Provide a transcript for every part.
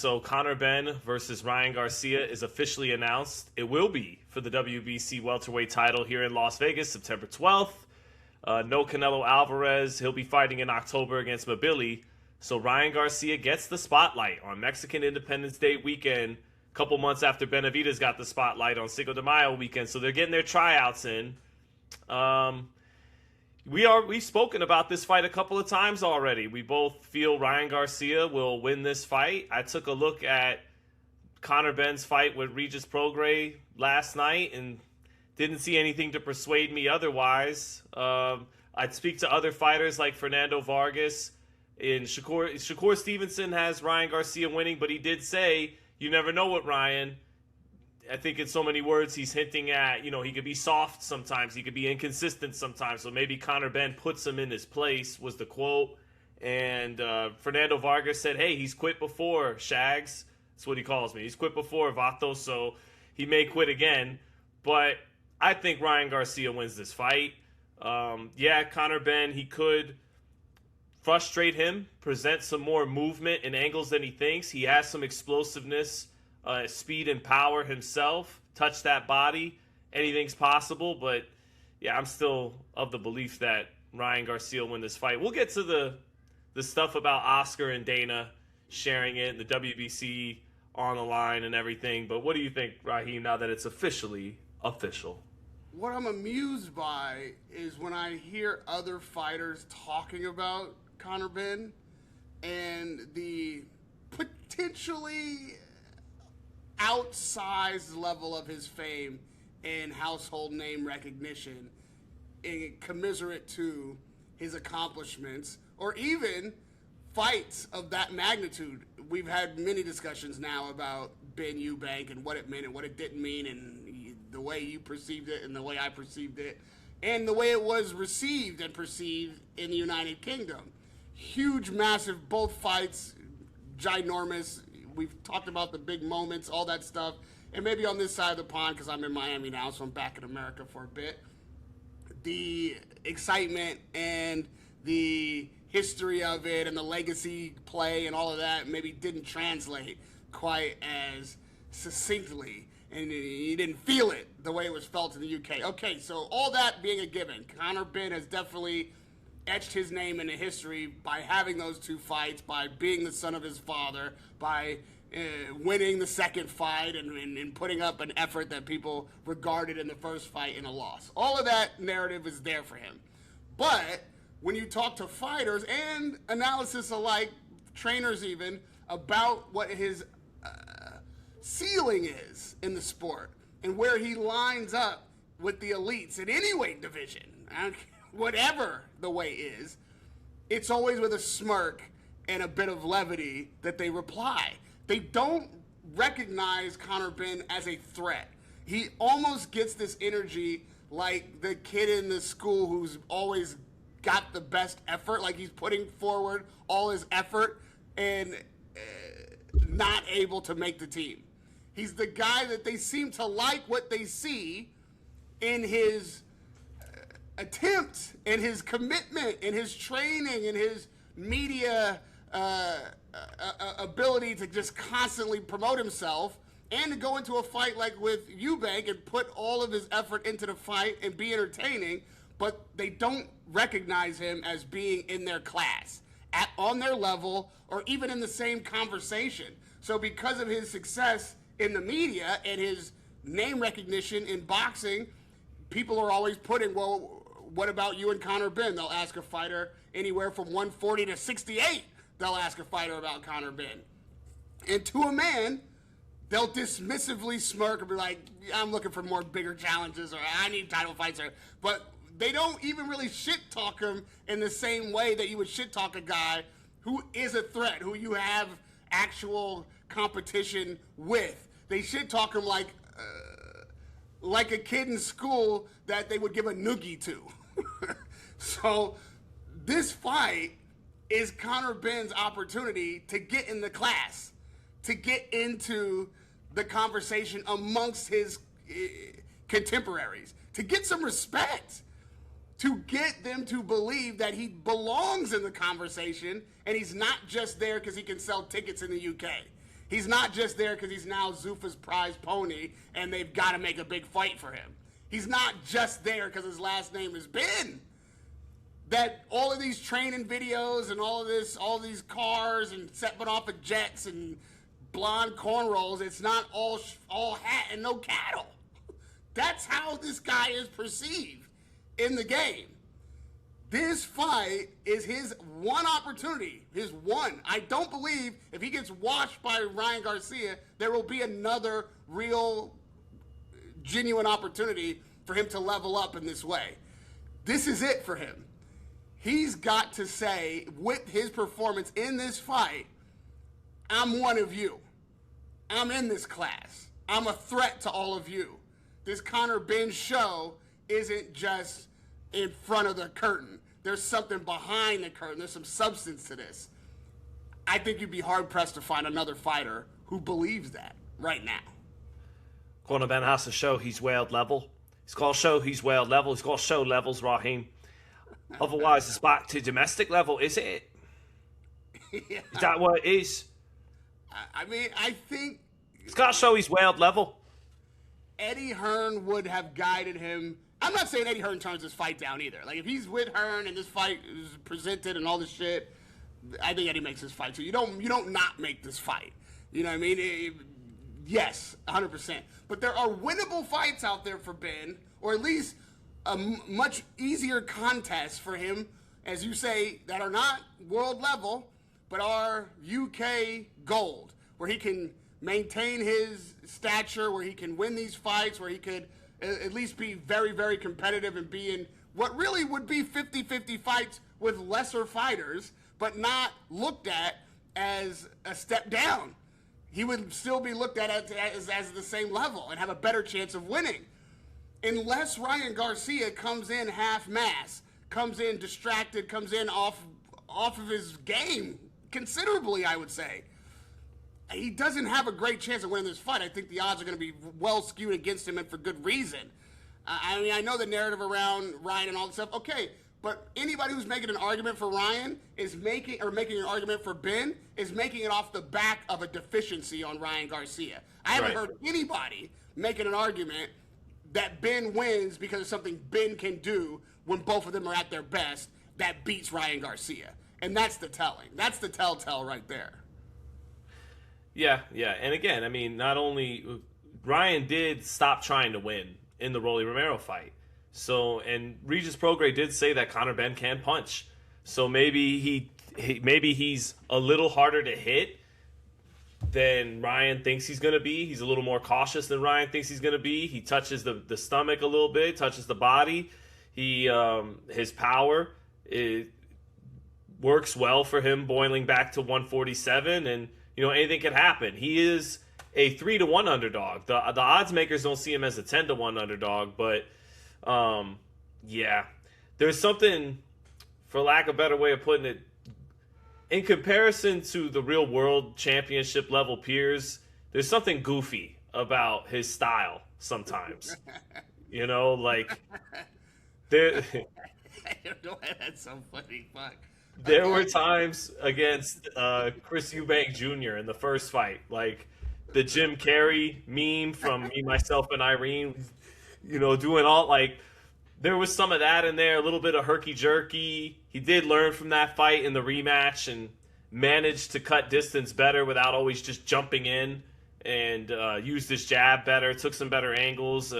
So Conor Benn versus Ryan Garcia is officially announced. It will be for the WBC welterweight title here in Las Vegas, September 12th. No Canelo Alvarez. He'll be fighting in October against Mabili. So Ryan Garcia gets the spotlight on Mexican Independence Day weekend, a couple months after Benavidez got the spotlight on Cinco de Mayo weekend. So they're getting their tryouts in. We've spoken about this fight a couple of times already. We both feel Ryan Garcia will win this fight. I took a look at Conor Benn's fight with Regis Prograis last night and didn't see anything to persuade me otherwise. I'd speak to other fighters like Fernando Vargas. And Shakur Stevenson has Ryan Garcia winning, but he did say, you never know with Ryan. I think in so many words he's hinting at, he could be soft sometimes. He could be inconsistent sometimes. So maybe Conor Benn puts him in his place was the quote. And Fernando Vargas said, hey, he's quit before, Shags. That's what he calls me. He's quit before, Vato, so he may quit again. But I think Ryan Garcia wins this fight. Conor Benn, he could frustrate him, present some more movement and angles than he thinks. He has some explosiveness, speed and power himself. Touch that body. Anything's possible. But, I'm still of the belief that Ryan Garcia will win this fight. We'll get to the stuff about Oscar and Dana sharing it and the WBC on the line and everything. But what do you think, Raheem, now that it's officially official? What I'm amused by is when I hear other fighters talking about Conor Benn and the potentially outsized level of his fame and household name recognition in commiserate to his accomplishments or even fights of that magnitude. We've had many discussions now about Ben Eubank and what it meant and what it didn't mean and the way you perceived it and the way I perceived it and the way it was received and perceived in the United Kingdom. Huge, massive, both fights, ginormous. We've talked about the big moments, all that stuff. And maybe on this side of the pond, because I'm in Miami now, so I'm back in America for a bit, the excitement and the history of it and the legacy play and all of that maybe didn't translate quite as succinctly. And you didn't feel it the way it was felt in the UK. Okay, so all that being a given, Conor Benn has definitely etched his name into history by having those two fights, by being the son of his father, by winning the second fight and putting up an effort that people regarded in the first fight in a loss. All of that narrative is there for him. But when you talk to fighters and analysis alike, trainers even, about what his ceiling is in the sport and where he lines up with the elites in any weight division, whatever the weight is, it's always with a smirk and a bit of levity that they reply. They don't recognize Conor Benn as a threat. He almost gets this energy like the kid in the school who's always got the best effort, like he's putting forward all his effort and not able to make the team. He's the guy that they seem to like what they see in his attempt and his commitment and his training and his media ability to just constantly promote himself and to go into a fight like with Eubank and put all of his effort into the fight and be entertaining, but they don't recognize him as being in their class, on their level, or even in the same conversation. So because of his success in the media and his name recognition in boxing, people are always putting, well, what about you and Conor Benn? They'll ask a fighter anywhere from 140 to 68. They'll ask a fighter about Conor Benn. And to a man, they'll dismissively smirk and be like, I'm looking for more bigger challenges, or I need title fights. But they don't even really shit-talk him in the same way that you would shit-talk a guy who is a threat, who you have actual competition with. They shit-talk him like a kid in school that they would give a noogie to. So this fight is Conor Benn's opportunity to get in the class, to get into the conversation amongst his contemporaries, to get some respect, to get them to believe that he belongs in the conversation and he's not just there because he can sell tickets in the UK. He's not just there because he's now Zuffa's prize pony and they've got to make a big fight for him. He's not just there because his last name is Ben. That all of these training videos and all these cars and setting off of jets and blonde cornrows, it's not all hat and no cattle. That's how this guy is perceived in the game. This fight is his one opportunity, his one. I don't believe if he gets washed by Ryan Garcia, there will be another real, genuine opportunity for him to level up in this way. This is it for him. He's got to say, with his performance in this fight, I'm one of you. I'm in this class. I'm a threat to all of you. This Conor Benn show isn't just in front of the curtain. There's something behind the curtain. There's some substance to this. I think you'd be hard-pressed to find another fighter who believes that right now. Conor Benn has to show he's world level. He's got to show he's world level. He's got to show levels, Raheem. Otherwise, it's back to domestic level, is it? Yeah. Is that what it is? I mean, I think He's got to show he's world level. Eddie Hearn would have guided him. I'm not saying Eddie Hearn turns this fight down either. Like, if he's with Hearn and this fight is presented and all this shit, I think Eddie makes this fight too. You don't not make this fight. You know what I mean? Yes, 100%. But there are winnable fights out there for Ben, or at least a much easier contest for him, as you say, that are not world level, but are UK gold, where he can maintain his stature, where he can win these fights, where he could at least be very, very competitive and be in what really would be 50-50 fights with lesser fighters, but not looked at as a step down. He would still be looked at as the same level and have a better chance of winning. Unless Ryan Garcia comes in half-mass, comes in distracted, comes in off of his game considerably, I would say. He doesn't have a great chance of winning this fight. I think the odds are going to be well skewed against him, and for good reason. I mean, I know the narrative around Ryan and all this stuff. Okay, but anybody who's making an argument for Ryan is making an argument for Ben is making it off the back of a deficiency on Ryan Garcia. I haven't heard anybody making an argument that Ben wins because of something Ben can do when both of them are at their best that beats Ryan Garcia. And that's the telling. That's the telltale right there. Yeah. And again, I mean, not only Ryan did stop trying to win in the Rolly Romero fight. So, and Regis Prograis did say that Conor Benn can punch. So maybe he's a little harder to hit than Ryan thinks he's going to be. He's a little more cautious than Ryan thinks he's going to be. He touches the stomach a little bit, touches the body. His power, it works well for him boiling back to 147, and anything can happen. He is a 3-1 underdog. The odds makers don't see him as a 10-1 underdog, but there's something, for lack of a better way of putting it, in comparison to the real world championship level peers, there's something goofy about his style sometimes. Like there. I don't know why that's so funny. Fuck. There were times against Chris Eubank Jr. in the first fight, like the Jim Carrey meme from Me, Myself, and Irene, doing all, like, there was some of that in there, a little bit of herky-jerky. He did learn from that fight in the rematch and managed to cut distance better without always just jumping in, and used his jab better, took some better angles.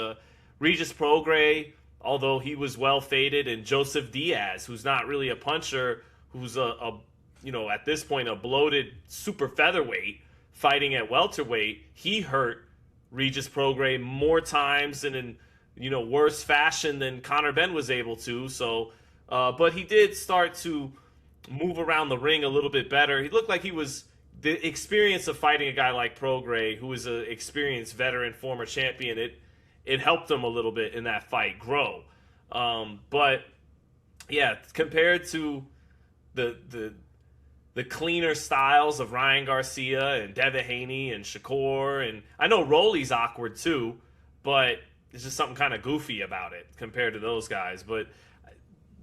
Regis Prograis, although he was well faded, and Joseph Diaz, who's not really a puncher, who's at this point a bloated super featherweight fighting at welterweight, he hurt Regis Prograis more times and in worse fashion than Conor Benn was able to. So, but he did start to move around the ring a little bit better. He looked like he was the experience of fighting a guy like Prograis, who is an experienced veteran, former champion. It helped him a little bit in that fight grow. But yeah, compared to the cleaner styles of Ryan Garcia and Devin Haney and Shakur, and I know Rolly's awkward too, but there's just something kind of goofy about it compared to those guys. But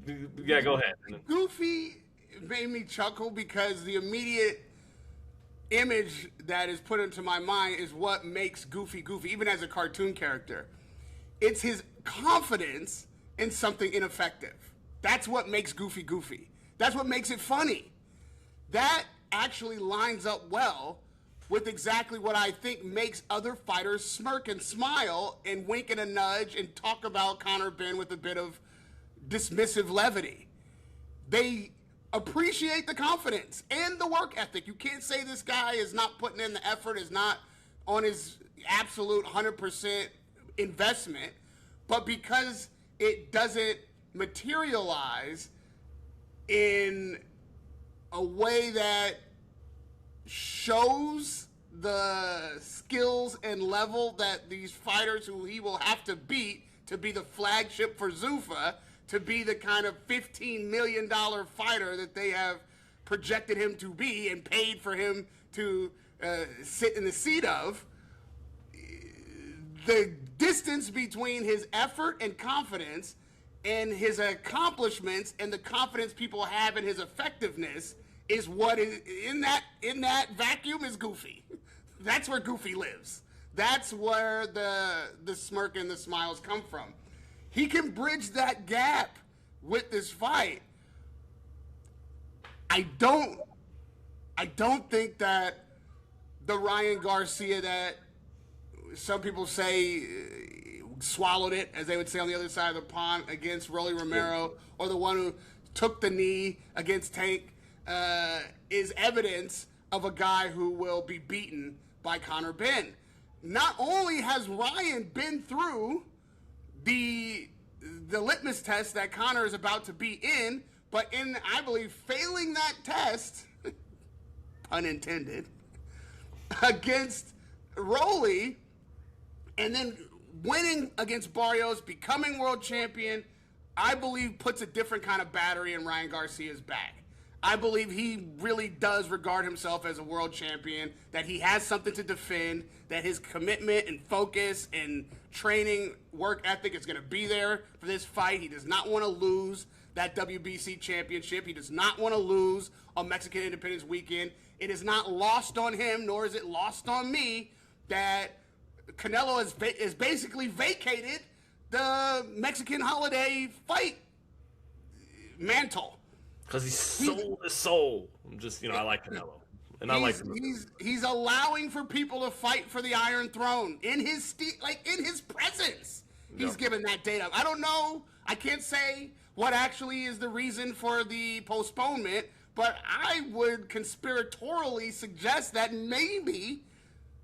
yeah, go ahead. Goofy made me chuckle because the immediate image that is put into my mind is what makes Goofy Goofy, even as a cartoon character. It's his confidence in something ineffective. That's what makes Goofy Goofy. That's what makes it funny. That actually lines up well with exactly what I think makes other fighters smirk and smile and wink and a nudge and talk about Conor Benn with a bit of dismissive levity. They appreciate the confidence and the work ethic. You can't say this guy is not putting in the effort, is not on his absolute 100% investment, but because it doesn't materialize in a way that shows the skills and level that these fighters who he will have to beat to be the flagship for Zuffa, to be the kind of $15 million fighter that they have projected him to be and paid for him to sit in the seat of. The distance between his effort and confidence and his accomplishments and the confidence people have in his effectiveness is what is in that vacuum is Goofy. That's where Goofy lives. That's where the smirk and the smiles come from. He can bridge that gap with this fight. I don't think that the Ryan Garcia that some people say swallowed it, as they would say on the other side of the pond, against Rolly Romero, or the one who took the knee against Tank, is evidence of a guy who will be beaten by Conor Benn. Not only has Ryan been through the litmus test that Conor is about to be in, but in, I believe, failing that test, pun intended, against Rolly, and then winning against Barrios, becoming world champion, I believe puts a different kind of battery in Ryan Garcia's bag. I believe he really does regard himself as a world champion, that he has something to defend, that his commitment and focus and training work ethic is going to be there for this fight. He does not want to lose that WBC championship. He does not want to lose on Mexican Independence Weekend. It is not lost on him, nor is it lost on me, that Canelo has basically vacated the Mexican holiday fight mantle. Because he sold his soul. I'm just, I like Canelo. And I like him. He's allowing for people to fight for the Iron Throne in his in his presence. He's given that date up. I don't know. I can't say what actually is the reason for the postponement, but I would conspiratorially suggest that maybe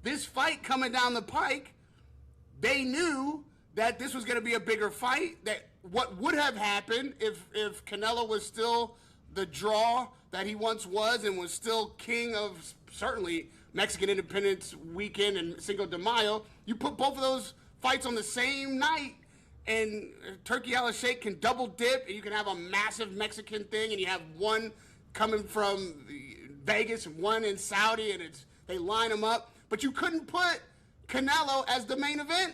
this fight coming down the pike, they knew that this was going to be a bigger fight, that what would have happened if Canelo was still the draw that he once was and was still king of certainly Mexican Independence Weekend and Cinco de Mayo, you put both of those fights on the same night and Turkey Al Sheikh can double dip and you can have a massive Mexican thing and you have one coming from Vegas and one in Saudi and they line them up. But you couldn't put Canelo as the main event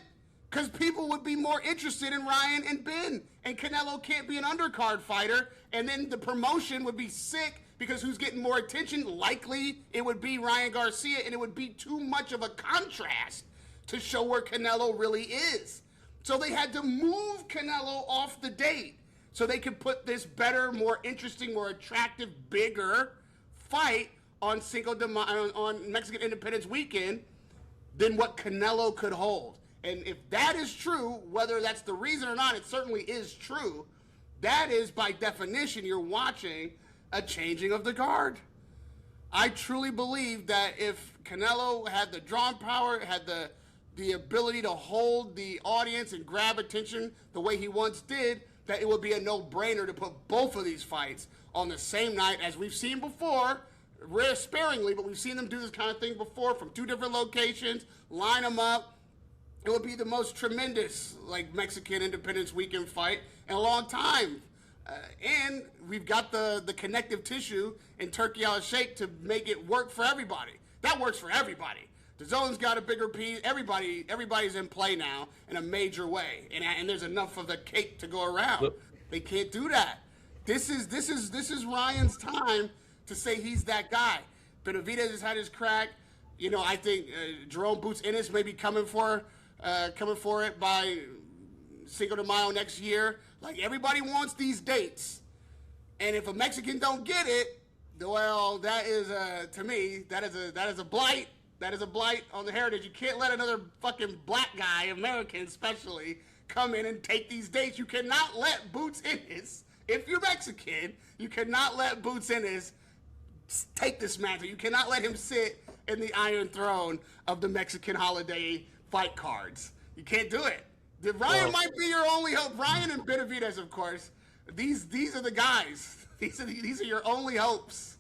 because people would be more interested in Ryan and Ben. And Canelo can't be an undercard fighter. And then the promotion would be sick because who's getting more attention? Likely it would be Ryan Garcia, and it would be too much of a contrast to show where Canelo really is. So they had to move Canelo off the date so they could put this better, more interesting, more attractive, bigger fight on on Mexican Independence Weekend than what Canelo could hold. And if that is true, whether that's the reason or not, it certainly is true. That is, by definition, you're watching a changing of the guard. I truly believe that if Canelo had the drawn power, had the ability to hold the audience and grab attention the way he once did, that it would be a no-brainer to put both of these fights on the same night, as we've seen before, rare sparingly, but we've seen them do this kind of thing before from two different locations, line them up. It would be the most tremendous, Mexican Independence Weekend fight in a long time. And we've got the connective tissue in Turkey Al Sheikh to make it work for everybody. That works for everybody. DAZN's got a bigger piece. Everybody's in play now in a major way, and there's enough of the cake to go around. They can't do that. This is Ryan's time to say he's that guy. Benavidez has had his crack. You know, I think Jerome Boots Ennis may be coming for it by Cinco de Mayo next year. Like, everybody wants these dates, and if a Mexican don't get it, well, that is to me that is a blight. That is a blight on the heritage. You can't let another fucking black guy, American especially, come in and take these dates. You cannot let Boots Ennis, if you're Mexican, you cannot let Boots Ennis take this mantle. You cannot let him sit in the Iron Throne of the Mexican holiday fight cards. You can't do it. Ryan might be your only hope. Ryan and Benavidez, of course. These are the guys. These are your only hopes.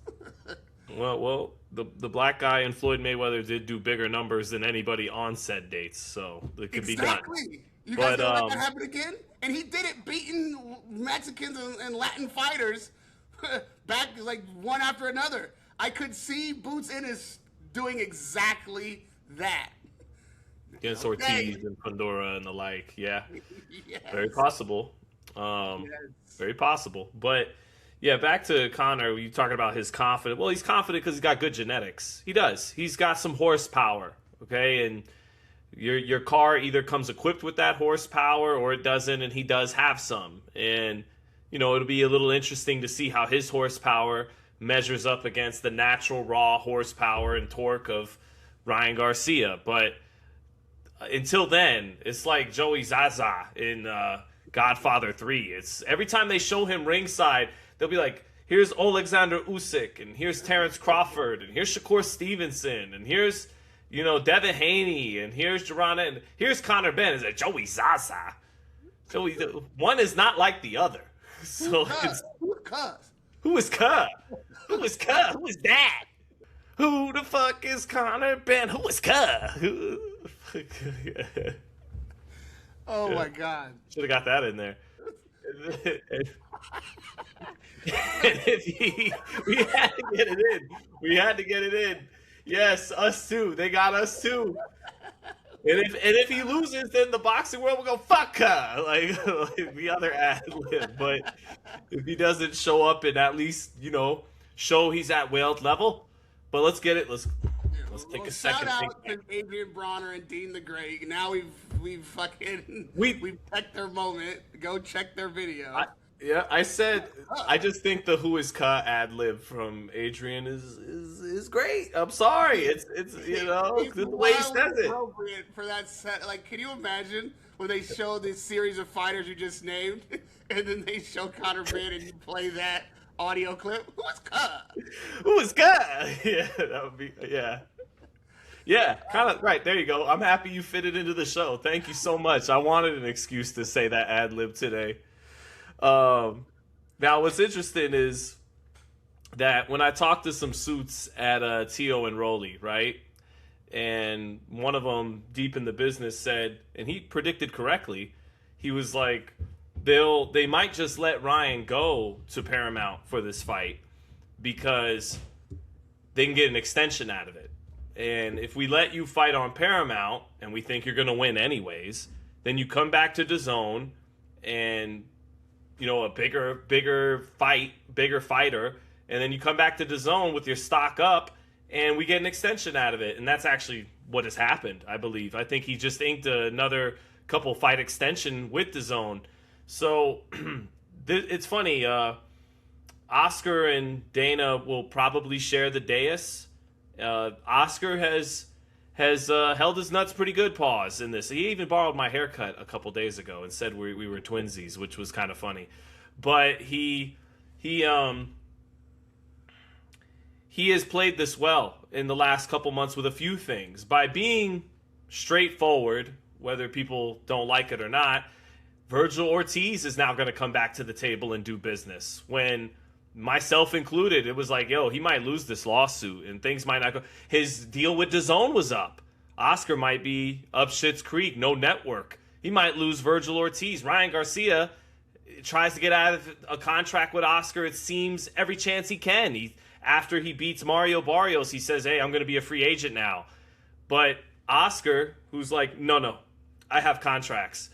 Well, the black guy and Floyd Mayweather did do bigger numbers than anybody on said dates, so it could be done. Exactly. You guys gonna let that happen again? And he did it beating Mexicans and Latin fighters back like one after another. I could see Boots Ennis doing exactly that. Against Ortiz and Pandora and the like, yeah. Yes. Very possible. Very possible. But yeah, back to Conor. You talking about his confidence? Well, he's confident because he's got good genetics. He does. He's got some horsepower. Okay, and your car either comes equipped with that horsepower or it doesn't, and he does have some. And you know, it'll be a little interesting to see how his horsepower measures up against the natural raw horsepower and torque of Ryan Garcia. But until then, it's like Joey Zaza in Godfather 3. It's every time they show him ringside, they'll be like, here's Alexander Usyk, and here's Terrence Crawford, and here's Shakur Stevenson, and here's, you know, Devin Haney, and here's Jorana, and here's Conor Benn. It's like Joey Zaza. Joey, one is not like the other. So Who is Cuz? Who is Cuz? Who is Cuz? Who is that? Who the fuck is Conor Benn? Who is Cuz? Oh my God! Should have got that in there. We had to get it in. We had to get it in. Yes, us too. They got us too. And if he loses, then the boxing world will go fuck her, like the other ad lib. But if he doesn't show up and at least, you know, show he's at whaled level. But let's get it. Let's take a second. Shout out to Adrian Bronner and Dean the Great. Now we've checked their moment. Go check their video. I said I just think the "Who is Ka" ad lib from Adrian is great. I'm sorry, it's you know it's the way he says it. Appropriate for that set. Like, can you imagine when they show this series of fighters you just named, and then they show Conor Benn and you play that audio clip? Who is Ka? Who is Ka? Yeah, that would be yeah, kind of right. There you go. I'm happy you fit it into the show. Thank you so much. I wanted an excuse to say that ad lib today. Now, what's interesting is that when I talked to some suits at Tio and Rolly, right, and one of them, deep in the business, said, and he predicted correctly, he was like, they might just let Ryan go to Paramount for this fight because they can get an extension out of it. And if we let you fight on Paramount and we think you're going to win anyways, then you come back to DAZN and, you know, a bigger fighter, and then you come back to DAZN with your stock up and we get an extension out of it. And that's actually what has happened, I believe. I think he just inked another couple fight extension with DAZN. So it's funny. Oscar and Dana will probably share the dais. Oscar has held his nuts pretty good paws in this. He even borrowed my haircut a couple days ago and said we were twinsies, which was kind of funny. But he has played this well in the last couple months with a few things. By being straightforward, whether people don't like it or not, Virgil Ortiz is now going to come back to the table and do business. When myself included, it was like, yo, he might lose this lawsuit and things might not go. His deal with DAZN was up. Oscar might be up Schitt's Creek, no network. He might lose Virgil Ortiz. Ryan Garcia tries to get out of a contract with Oscar, it seems, every chance he can. After he beats Mario Barrios, he says, hey, I'm going to be a free agent now. But Oscar, who's like, no, I have contracts.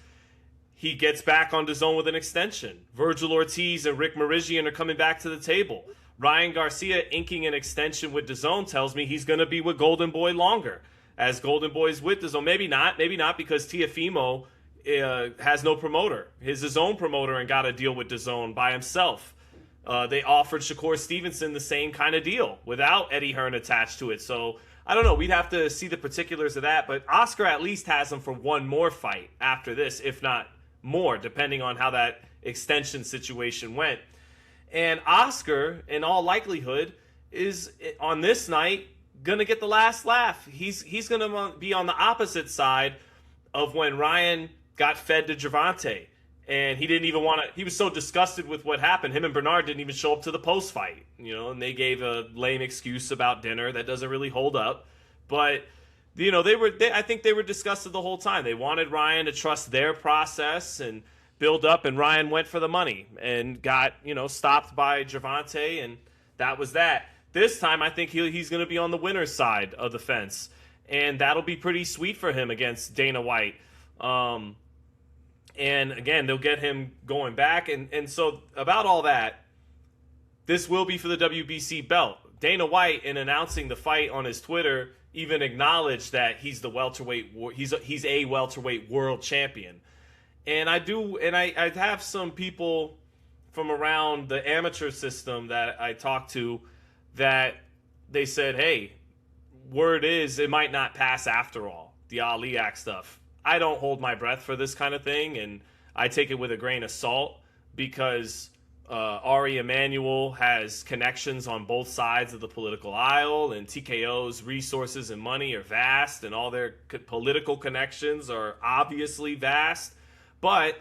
He gets back on DAZN with an extension. Virgil Ortiz and Rick Marigian are coming back to the table. Ryan Garcia inking an extension with DAZN tells me he's going to be with Golden Boy longer, as Golden Boy's with DAZN. Maybe not because Teofimo has no promoter. His own promoter and got a deal with DAZN by himself. They offered Shakur Stevenson the same kind of deal without Eddie Hearn attached to it. So I don't know. We'd have to see the particulars of that. But Oscar at least has him for one more fight after this, if not more, depending on how that extension situation went. And Oscar, in all likelihood, is on this night going to get the last laugh. He's going to be on the opposite side of when Ryan got fed to Gervonta. And he didn't even want to. He was so disgusted with what happened. Him and Bernard didn't even show up to the post fight, and they gave a lame excuse about dinner that doesn't really hold up. But I think they were disgusted the whole time. They wanted Ryan to trust their process and build up, and Ryan went for the money and got stopped by Gervonta, and that was that. This time, I think he's going to be on the winner's side of the fence, and that'll be pretty sweet for him against Dana White. And again, they'll get him going back. And so about all that, this will be for the WBC belt. Dana White, in announcing the fight on his Twitter, even acknowledged that he's the welterweight. He's a welterweight world champion. And I have some people from around the amateur system that I talked to that they said, hey, word is it might not pass after all, the Ali Act stuff. I don't hold my breath for this kind of thing, and I take it with a grain of salt because Ari Emanuel has connections on both sides of the political aisle, and TKO's resources and money are vast, and all their political connections are obviously vast. But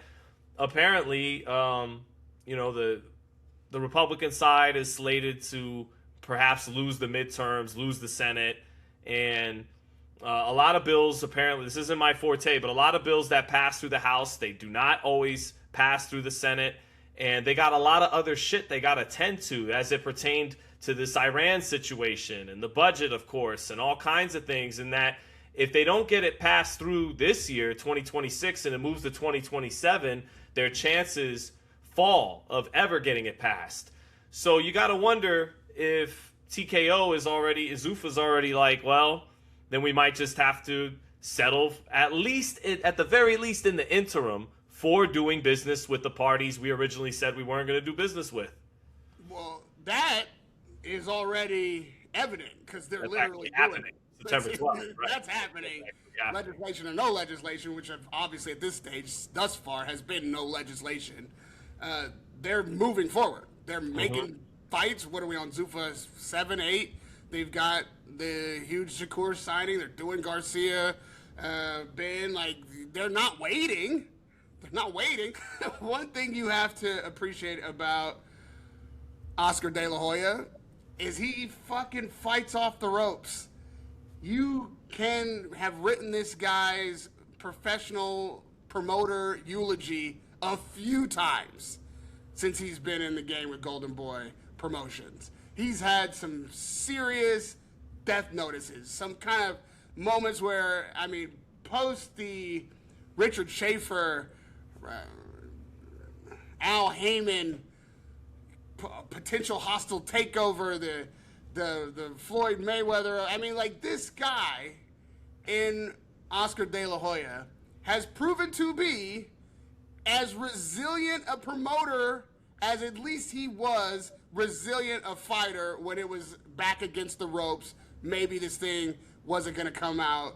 apparently, the Republican side is slated to perhaps lose the midterms, lose the Senate, and a lot of bills, apparently, this isn't my forte, but a lot of bills that pass through the House, they do not always pass through the Senate. And they got a lot of other shit they got to tend to as it pertained to this Iran situation and the budget, of course, and all kinds of things. And that if they don't get it passed through this year, 2026, and it moves to 2027, their chances fall of ever getting it passed. So you got to wonder if Zufa's already like, well, then we might just have to settle, at the very least in the interim, for doing business with the parties we originally said we weren't going to do business with. Well, that is already evident because they're literally happening. September 12th, right? That's happening. Yeah. Legislation or no legislation, which obviously at this stage, thus far, has been no legislation. They're moving forward. They're making fights. What are we on, Zufa 7, 8? They've got the huge Shakur signing. They're doing Garcia, Ben. Like, they're not waiting. They're not waiting. One thing you have to appreciate about Oscar De La Hoya is he fucking fights off the ropes. You can have written this guy's professional promoter eulogy a few times since he's been in the game with Golden Boy Promotions. He's had some serious death notices, some kind of moments where, post the Richard Schaefer, Al Heyman potential hostile takeover, the Floyd Mayweather. This guy in Oscar De La Hoya has proven to be as resilient a promoter as at least he was resilient a fighter when it was back against the ropes. Maybe this thing wasn't going to come out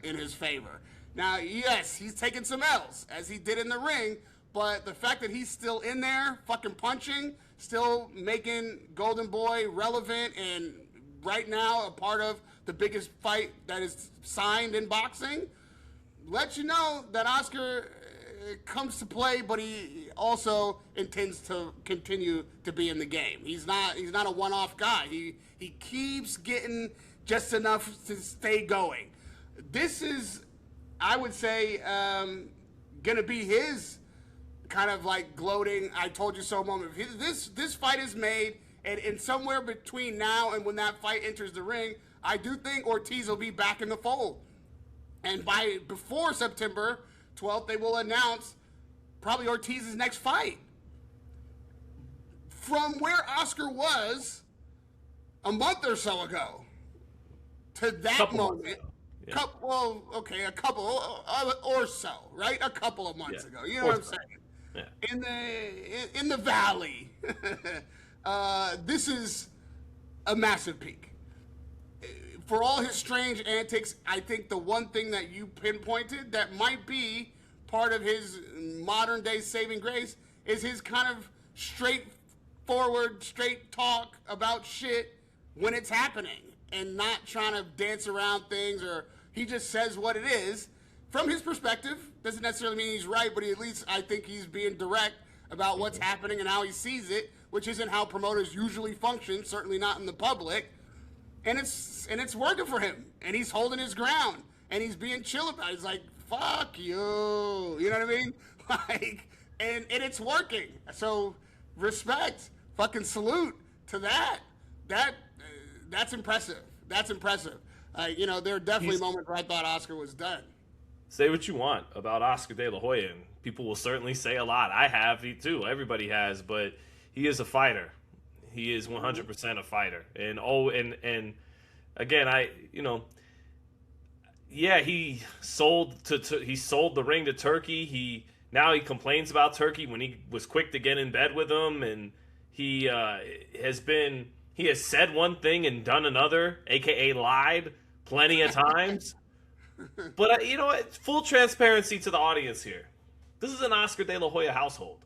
in his favor. Now, yes, he's taking some L's, as he did in the ring, but the fact that he's still in there, fucking punching, still making Golden Boy relevant, and right now a part of the biggest fight that is signed in boxing, lets you know that Oscar comes to play, but he also intends to continue to be in the game. He's not a one-off guy. He keeps getting just enough to stay going. This is, I would say, gonna be his kind of like gloating "I told you so" moment. This fight is made, and somewhere between now and when that fight enters the ring, I do think Ortiz will be back in the fold. And before September 12th, they will announce probably Ortiz's next fight. from where Oscar was a month or so ago to that moment. Yeah. A couple or so, right? A couple of months ago. You know what I'm saying? Yeah. In the valley, this is a massive peak. For all his strange antics, I think the one thing that you pinpointed that might be part of his modern day saving grace is his kind of straightforward, straight talk about shit when it's happening and not trying to dance around things, or he just says what it is. From his perspective, doesn't necessarily mean he's right, but at least I think he's being direct about what's happening and how he sees it, which isn't how promoters usually function, certainly not in the public. And it's working for him, and he's holding his ground, and he's being chill about it. He's like, fuck you, you know what I mean? Like, and it's working. So respect, fucking salute to that. That's impressive. That's impressive. There are definitely moments where I thought Oscar was done. Say what you want about Oscar De La Hoya, and people will certainly say a lot. I have too. Everybody has, but he is a fighter. He is 100% a fighter. And again, he sold he sold the ring to Turkey. Now he complains about Turkey when he was quick to get in bed with him, and he has said one thing and done another, aka lied plenty of times. But full transparency to the audience here. This is an Oscar De La Hoya household.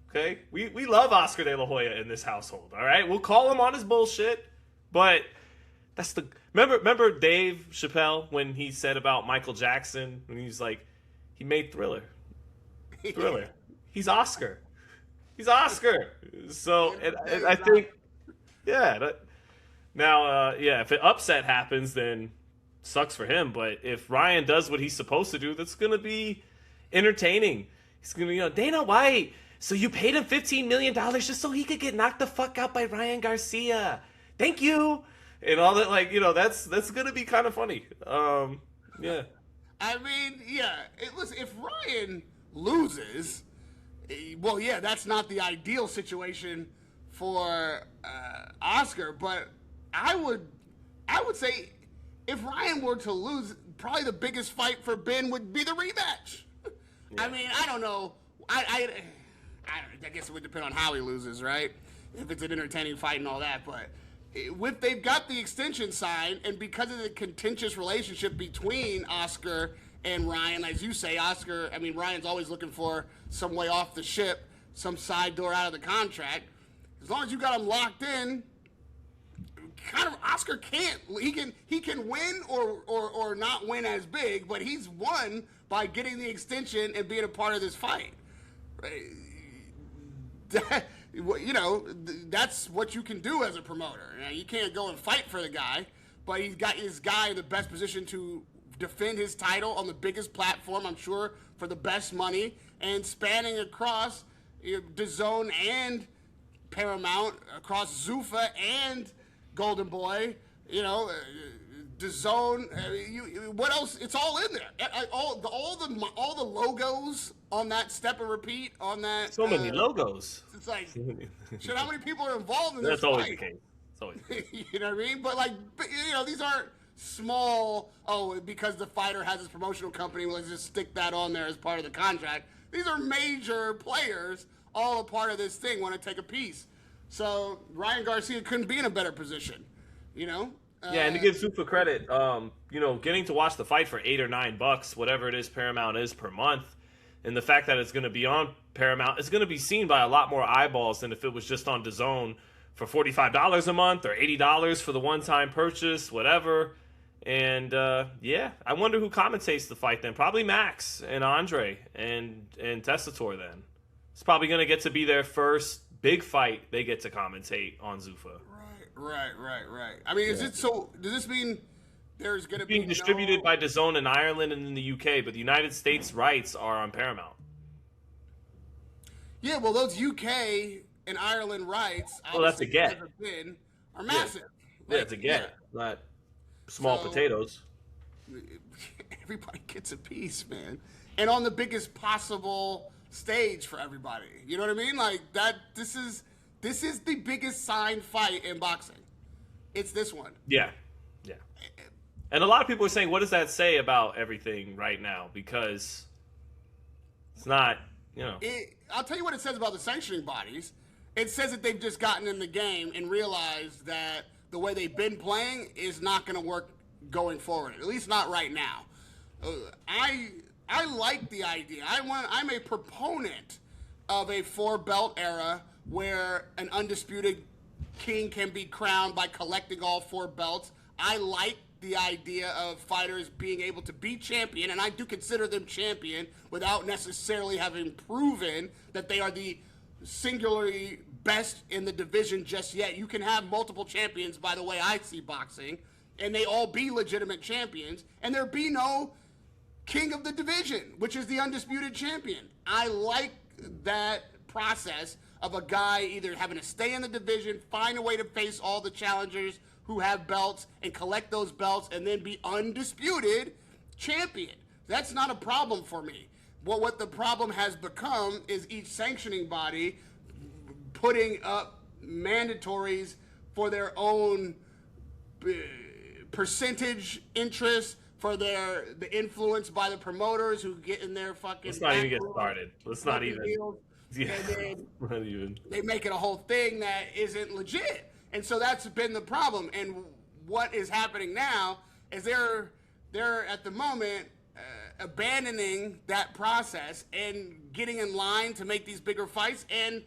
Okay? We love Oscar De La Hoya in this household, all right? We'll call him on his bullshit, but that's remember Dave Chappelle when he said about Michael Jackson, when he's like, he made Thriller. He's Oscar. So, and I think, if an upset happens, then sucks for him, but if Ryan does what he's supposed to do, that's going to be entertaining. He's going to be, Dana White, so you paid him $15 million just so he could get knocked the fuck out by Ryan Garcia. Thank you. And all that, that's going to be kind of funny. Yeah. I mean, listen, if Ryan loses, that's not the ideal situation for Oscar, but I would say if Ryan were to lose, probably the biggest fight for Ben would be the rematch. Yeah. I mean, I don't know. I guess it would depend on how he loses, right? If it's an entertaining fight and all that. But if they've got the extension signed, and because of the contentious relationship between Oscar and Ryan, as you say, Ryan's always looking for some way off the ship, some side door out of the contract. As long as you got him locked in, kind of Oscar can't. He can win or not win as big, but he's won by getting the extension and being a part of this fight. Right? That's what you can do as a promoter. You can't go and fight for the guy, but he's got his guy in the best position to defend his title on the biggest platform, I'm sure, for the best money, and spanning across DAZN and Paramount, across Zuffa and Golden Boy, DAZN. What else? It's all in there. All the logos on that step and repeat on that. So many logos. It's like, shit. How many people are involved in this? That's always the case. It's always the case. You know what I mean? But these aren't small. Oh, because the fighter has his promotional company, let's just stick that on there as part of the contract. These are major players, all a part of this thing, want to take a piece. So Ryan Garcia couldn't be in a better position, and to give Zuffa credit, getting to watch the fight for $8 or $9, whatever it is Paramount is per month, and the fact that it's going to be on Paramount, it's going to be seen by a lot more eyeballs than if it was just on DAZN for $45 a month or $80 for the one-time purchase, whatever. And I wonder who commentates the fight then. Probably Max and Andre and Testator then. It's probably going to get to be their first big fight they get to commentate on Zuffa. Right. I mean, is it so? Does this mean there's going to be being distributed by DAZN in Ireland and in the UK, but the United States rights are on Paramount? Yeah, well, those UK and Ireland rights, that's a get, are massive. Yeah, it's a get, not small potatoes. Everybody gets a piece, man, and on the biggest possible stage for everybody. You know what I mean? Like that. This is This is the biggest signed fight in boxing. It's this one. Yeah. Yeah. And a lot of people are saying, what does that say about everything right now? Because it's not, I'll tell you what it says about the sanctioning bodies. It says that they've just gotten in the game and realized that the way they've been playing is not going to work going forward, at least not right now. I like the idea. I'm a proponent of a 4-belt era where an undisputed king can be crowned by collecting all 4 belts. I like the idea of fighters being able to be champion, and I do consider them champion without necessarily having proven that they are the singularly best in the division just yet. You can have multiple champions, by the way I see boxing, and they all be legitimate champions, and there be no king of the division, which is the undisputed champion. I like that process of a guy either having to stay in the division, find a way to face all the challengers who have belts and collect those belts and then be undisputed champion. That's not a problem for me. Well, what the problem has become is each sanctioning body putting up mandatories for their own percentage interest, for the influence by the promoters who get in their fucking. Let's not even get started. Let's not even. Yeah. And then not even. They make it a whole thing that isn't legit, and so that's been the problem. And what is happening now is they're at the moment abandoning that process and getting in line to make these bigger fights. And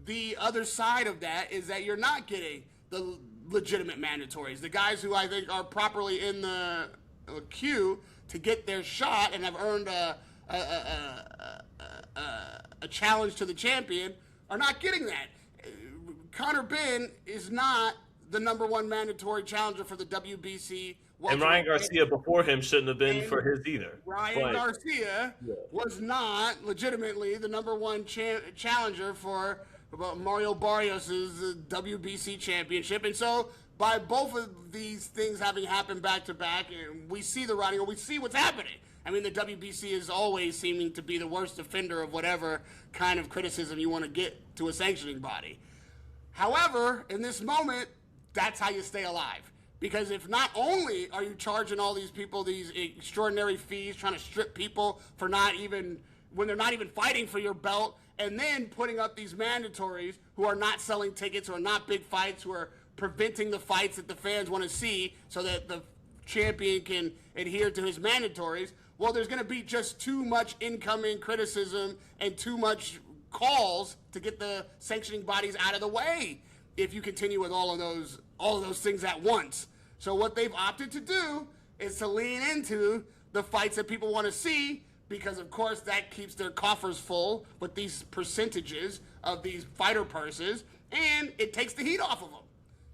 the other side of that is that you're not getting the legitimate mandatories, the guys who I think are properly in the queue to get their shot and have earned a challenge to the champion are not getting that. Conor Benn is not the number 1 mandatory challenger for the WBC. And Ryan Garcia before him shouldn't have been for his either. Ryan Garcia was not legitimately the number 1 challenger for Mario Barrios' WBC championship. And so by both of these things having happened back to back, and we see the writing, or we see what's happening. I mean, the WBC is always seeming to be the worst offender of whatever kind of criticism you want to get to a sanctioning body. However, in this moment, that's how you stay alive. Because if not only are you charging all these people these extraordinary fees, trying to strip people for when they're not even fighting for your belt, and then putting up these mandatories who are not selling tickets, who are not big fights, who are preventing the fights that the fans want to see so that the champion can adhere to his mandatories, well, there's going to be just too much incoming criticism and too much calls to get the sanctioning bodies out of the way if you continue with all of those things at once. So what they've opted to do is to lean into the fights that people want to see, because of course that keeps their coffers full with these percentages of these fighter purses, and it takes the heat off of them.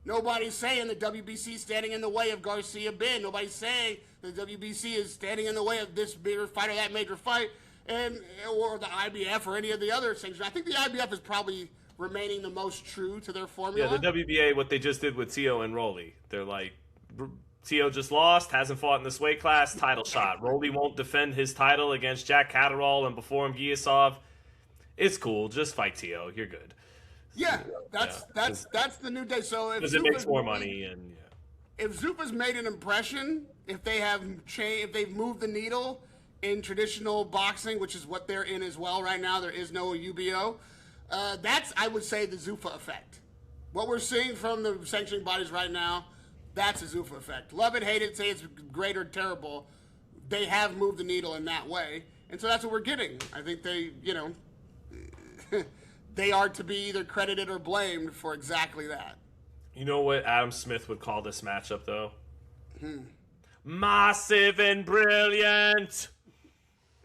Nobody's saying the WBC is standing in the way of Garcia Benn. Nobody's saying the WBC is standing in the way of this bigger fight or that major fight, or the IBF or any of the other sanctions. I think the IBF is probably remaining the most true to their formula. Yeah, the WBA, what they just did with Tio and Rolly. They're like, Tio just lost, hasn't fought in this weight class, title shot. Rolly won't defend his title against Jack Catterall and before him Giasov. It's cool, just fight Tio, you're good. Yeah, that's the new day. So because it makes more money, and if Zuffa's made an impression, if they've moved the needle in traditional boxing, which is what they're in as well right now, there is no UBO. That's, I would say, the Zuffa effect. What we're seeing from the sanctioning bodies right now, that's a Zuffa effect. Love it, hate it, say it's great or terrible. They have moved the needle in that way, and so that's what we're getting. I think they, they are to be either credited or blamed for exactly that. You know what Adam Smith would call this matchup, though? Massive and brilliant.